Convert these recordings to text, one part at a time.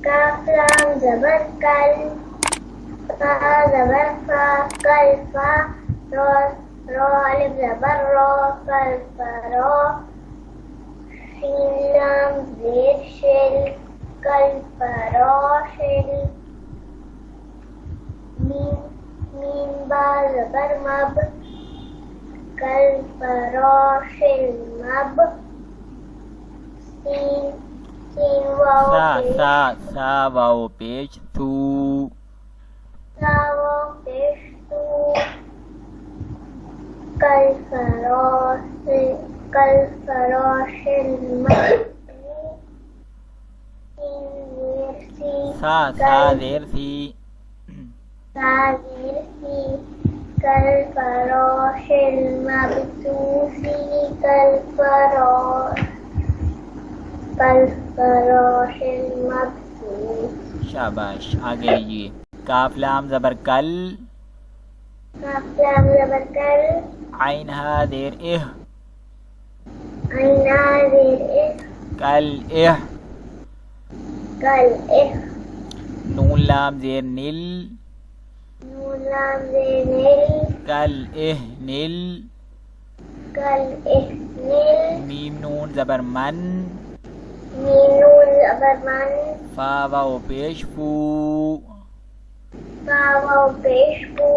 काफ लाम ज़बर कल, फा ज़बर फा, कल फा, रो रो अलिफ ज़बर रो, कल फरो, शीन लाम ज़ेर शिल, कल फरोशिल, मीम बा ज़बर मब, कल फरोशिल मब, सीन वाव सा वाव पेश तू, सा वाव पेश तू, कल फरोशिल मब, सा देर सी, कल फरोशिल मबसूसी, कल फरोशिल मबसूस। शाबाश। आगे लीजिए। काफ लाम ज़बर कल, काफ लाम ज़बर कल, आइन हा देर इह, आइन हा देर इह, कल इह, कल इह, नून लाम ज़ेर निल, नून लाम ज़ेर निल, कल इह निल, कल इह निल, मीम नून ज़बर मन, मीम नून ज़बर मन, फा वाव पेश फू, फा वाव पेश फू,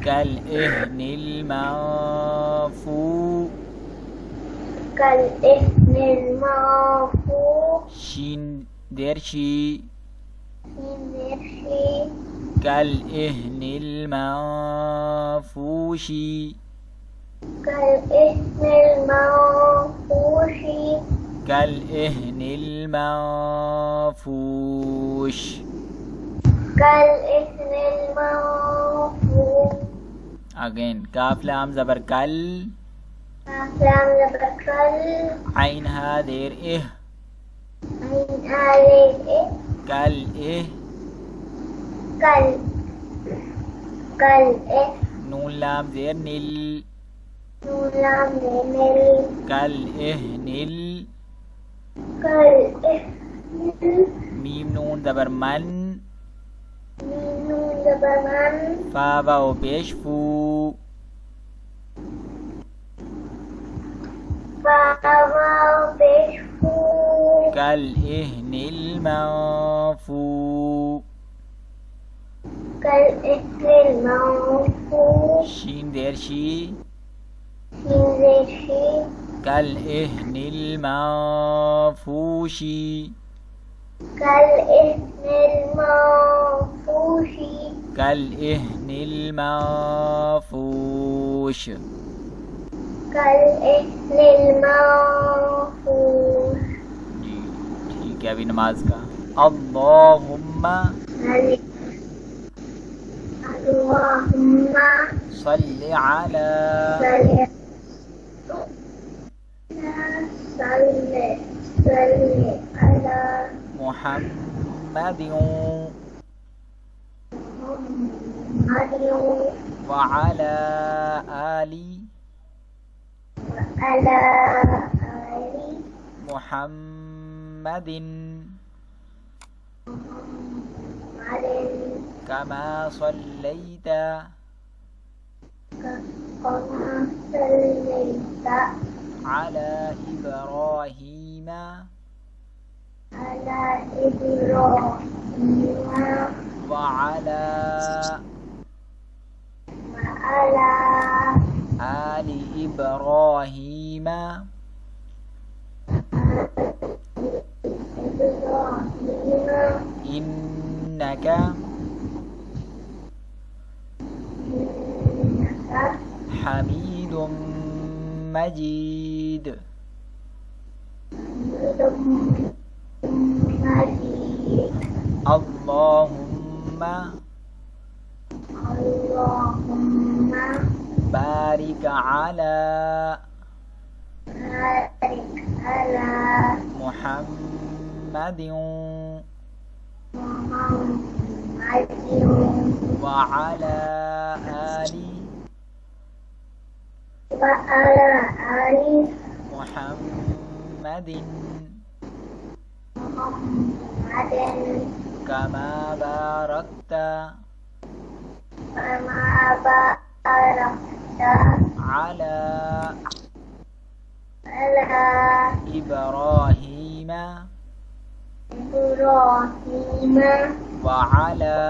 कल इह निल माफू, कल इह निल माफू, शीन देर शी, शीन ज़ेर शी, कल इह निल माफूशी, कल इह निल माफूशी, कल इह निल माफूश, कल इह निल माफूश। अगेन काफ लाम ज़बर कल, काफ लाम ज़बर कल, आइन हा देर इह, आइन हा देर इह, कल इह, कल इह, नून लाम ज़ेर निल, नून लाम ज़ेर निल, कल इह निल, कल इह निल, मीम नून ज़बर मन, मीम नून ज़बर मन, फा वाव पेश फू, फा वाव पेश फू, कल इह निल माफू, कल इह निल माफू, शीन देर शी, शीन ज़ेर शी, कल इह निल माफूशी, कल इह निल माफूशी, कल इह निल माफूश। कल इह निल माफूश। जी ठीक है। अभी नमाज का अल्लाहुम्मा अल्लाहुम्मा सल्लि अला सल्लि अला मुहम्मदिन मुहम्मदिन व अला आलि अला आलि मुहम्मदिन मुहम्मदिन कमा सल्लैता कमा सल्लैता अला इब्राहीम अला इब्राहीम व अला आलि इब्राहीम इन्नका हमीदुम मजीद। अल्लाहुम्मा बारिक अला मुहम्मदिन व अला आलि मुहम्मदिन محمد كما باركت كما باركت على على إبراهيم إبراهيم وعلى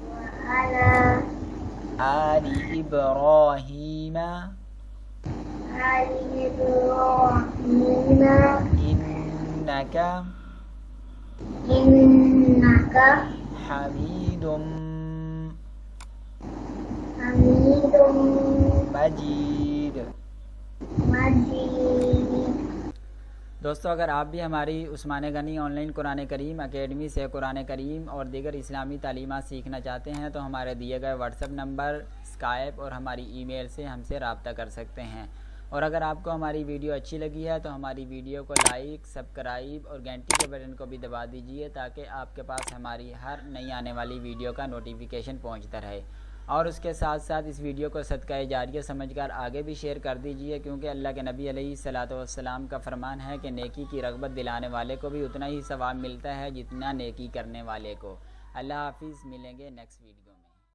وعلى آل إبراهيم آل إبراهيم إنك إنك حميد حميد मजीद। मजीद। दोस्तों, अगर आप भी हमारी उस्मान गनी ऑनलाइन कुरान करीम एकेडमी से कुरान करीम और दीगर इस्लामी तालीमात सीखना चाहते हैं तो हमारे दिए गए व्हाट्सएप नंबर, स्काइप और हमारी ईमेल से हमसे रब्ता कर सकते हैं। और अगर आपको हमारी वीडियो अच्छी लगी है तो हमारी वीडियो को लाइक, सब्सक्राइब और घंटी के बटन को भी दबा दीजिए ताकि आपके पास हमारी हर नई आने वाली वीडियो का नोटिफिकेशन पहुंचता रहे। और उसके साथ साथ इस वीडियो को सदका जारिया समझकर आगे भी शेयर कर दीजिए, क्योंकि अल्लाह के नबी अलैहिस्सलातु वस्सलाम का फरमान है कि नेकी की रग़बत दिलाने वाले को भी उतना ही सवाब मिलता है जितना नेकी करने वाले को। अल्लाह हाफिज़। मिलेंगे नेक्स्ट वीडियो।